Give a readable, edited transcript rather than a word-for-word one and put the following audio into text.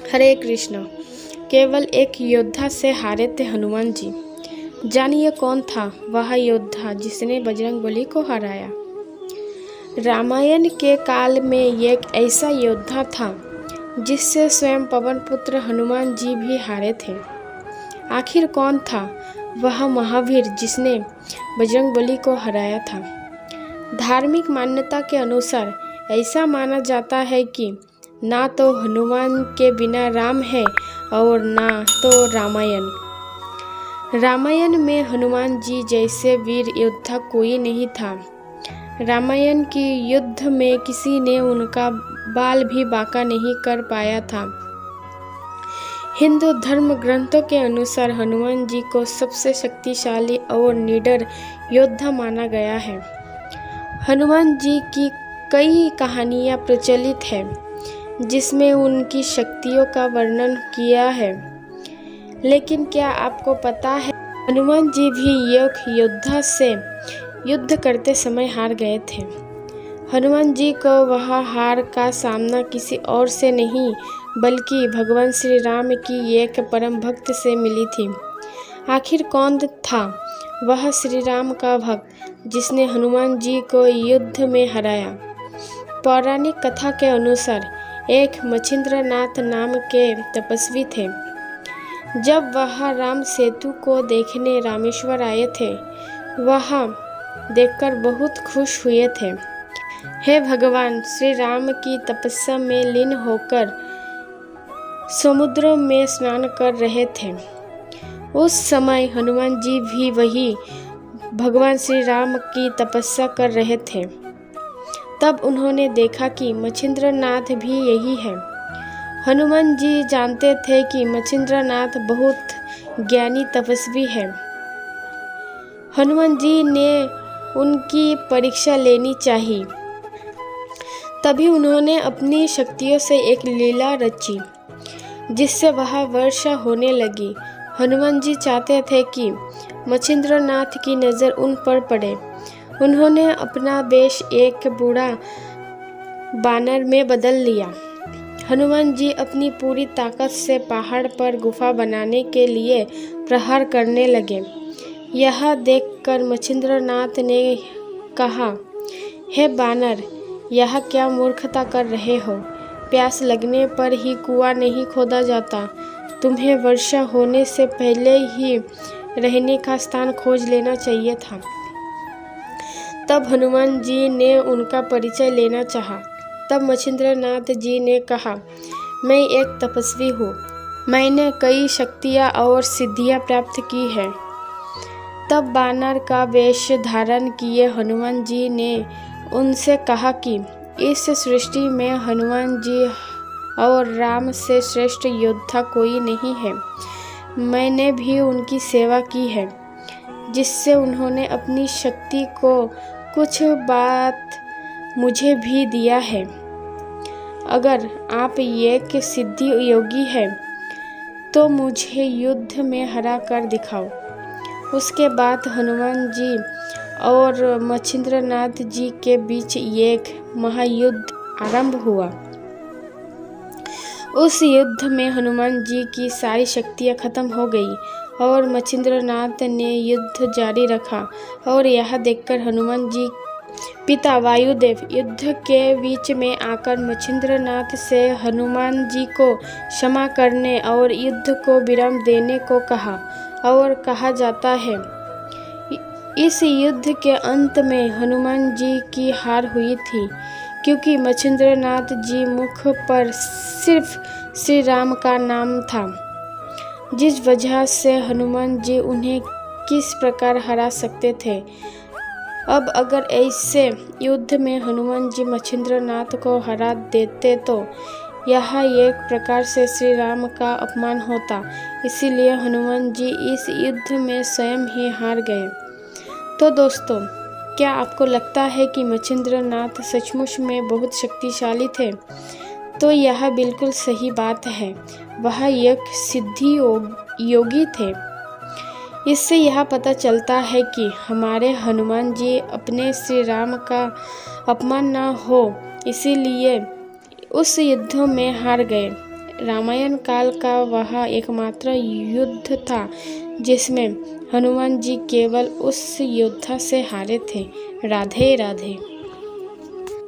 हरे कृष्ण। केवल एक योद्धा से हारे थे हनुमान जी। जानिए कौन था वह योद्धा जिसने बजरंगबली को हराया। रामायण के काल में एक ऐसा योद्धा था जिससे स्वयं पवन पुत्र हनुमान जी भी हारे थे। आखिर कौन था वह महावीर जिसने बजरंगबली को हराया था। धार्मिक मान्यता के अनुसार ऐसा माना जाता है कि ना तो हनुमान के बिना राम है और ना तो रामायण। रामायण में हनुमान जी जैसे वीर योद्धा कोई नहीं था। रामायण की युद्ध में किसी ने उनका बाल भी बांका नहीं कर पाया था। हिंदू धर्म ग्रंथों के अनुसार हनुमान जी को सबसे शक्तिशाली और निडर योद्धा माना गया है। हनुमान जी की कई कहानियाँ प्रचलित हैं जिसमें उनकी शक्तियों का वर्णन किया है। लेकिन क्या आपको पता है हनुमान जी भी एक योद्धा से युद्ध करते समय हार गए थे। हनुमान जी को वह हार का सामना किसी और से नहीं बल्कि भगवान श्री राम की एक परम भक्त से मिली थी। आखिर कौन था वह श्री राम का भक्त जिसने हनुमान जी को युद्ध में हराया। पौराणिक कथा के अनुसार एक मच्छिंद्रनाथ नाम के तपस्वी थे। जब वह राम सेतु को देखने रामेश्वर आए थे, वह देखकर बहुत खुश हुए थे। हे भगवान, श्री राम की तपस्या में लीन होकर समुद्र में स्नान कर रहे थे। उस समय हनुमान जी भी वही भगवान श्री राम की तपस्या कर रहे थे। तब उन्होंने देखा कि मच्छिंद्रनाथ भी यही है। हनुमान जी जानते थे कि मच्छिंद्रनाथ बहुत ज्ञानी तपस्वी है। हनुमान जी ने उनकी परीक्षा लेनी चाहिए। तभी उन्होंने अपनी शक्तियों से एक लीला रची जिससे वह वर्षा होने लगी। हनुमान जी चाहते थे कि मच्छिंद्रनाथ की नज़र उन पर पड़े। उन्होंने अपना वेश एक बूढ़ा बानर में बदल लिया। हनुमान जी अपनी पूरी ताकत से पहाड़ पर गुफा बनाने के लिए प्रहार करने लगे। यह देखकर मच्छिंद्रनाथ ने कहा, हे बानर, यह क्या मूर्खता कर रहे हो। प्यास लगने पर ही कुआं नहीं खोदा जाता। तुम्हें वर्षा होने से पहले ही रहने का स्थान खोज लेना चाहिए था। तब हनुमान जी ने उनका परिचय लेना चाहा। तब मच्छिंद्रनाथ जी ने कहा, मैं एक तपस्वी हूँ। मैंने कई शक्तियाँ और सिद्धियाँ प्राप्त की है। तब बानर का वेश धारण किए हनुमान जी ने उनसे कहा कि इस सृष्टि में हनुमान जी और राम से श्रेष्ठ योद्धा कोई नहीं है। मैंने भी उनकी सेवा की है, जिससे उन्होंने अपनी शक्ति को कुछ बात मुझे भी दिया है। अगर आप एक सिद्धि योगी हैं तो मुझे युद्ध में हरा कर दिखाओ। उसके बाद हनुमान जी और मच्छिंद्रनाथ जी के बीच एक महायुद्ध आरंभ हुआ। उस युद्ध में हनुमान जी की सारी शक्तियाँ खत्म हो गई और मच्छिंद्रनाथ ने युद्ध जारी रखा। और यह देखकर हनुमान जी पिता वायुदेव युद्ध के बीच में आकर मच्छिंद्रनाथ से हनुमान जी को क्षमा करने और युद्ध को विराम देने को कहा। और कहा जाता है इस युद्ध के अंत में हनुमान जी की हार हुई थी, क्योंकि मच्छिंद्रनाथ जी मुख पर सिर्फ श्री राम का नाम था, जिस वजह से हनुमान जी उन्हें किस प्रकार हरा सकते थे। अब अगर ऐसे युद्ध में हनुमान जी मच्छिंद्रनाथ को हरा देते तो यह एक प्रकार से श्री राम का अपमान होता। इसीलिए हनुमान जी इस युद्ध में स्वयं ही हार गए। तो दोस्तों, क्या आपको लगता है कि मच्छिंद्रनाथ सचमुच में बहुत शक्तिशाली थे? तो यह बिल्कुल सही बात है। वह एक सिद्धि योगी थे। इससे यह पता चलता है कि हमारे हनुमान जी अपने श्री राम का अपमान न हो, इसीलिए उस युद्ध में हार गए। रामायण काल का वह एकमात्र युद्ध था जिसमें हनुमान जी केवल उस योद्धा से हारे थे। राधे राधे।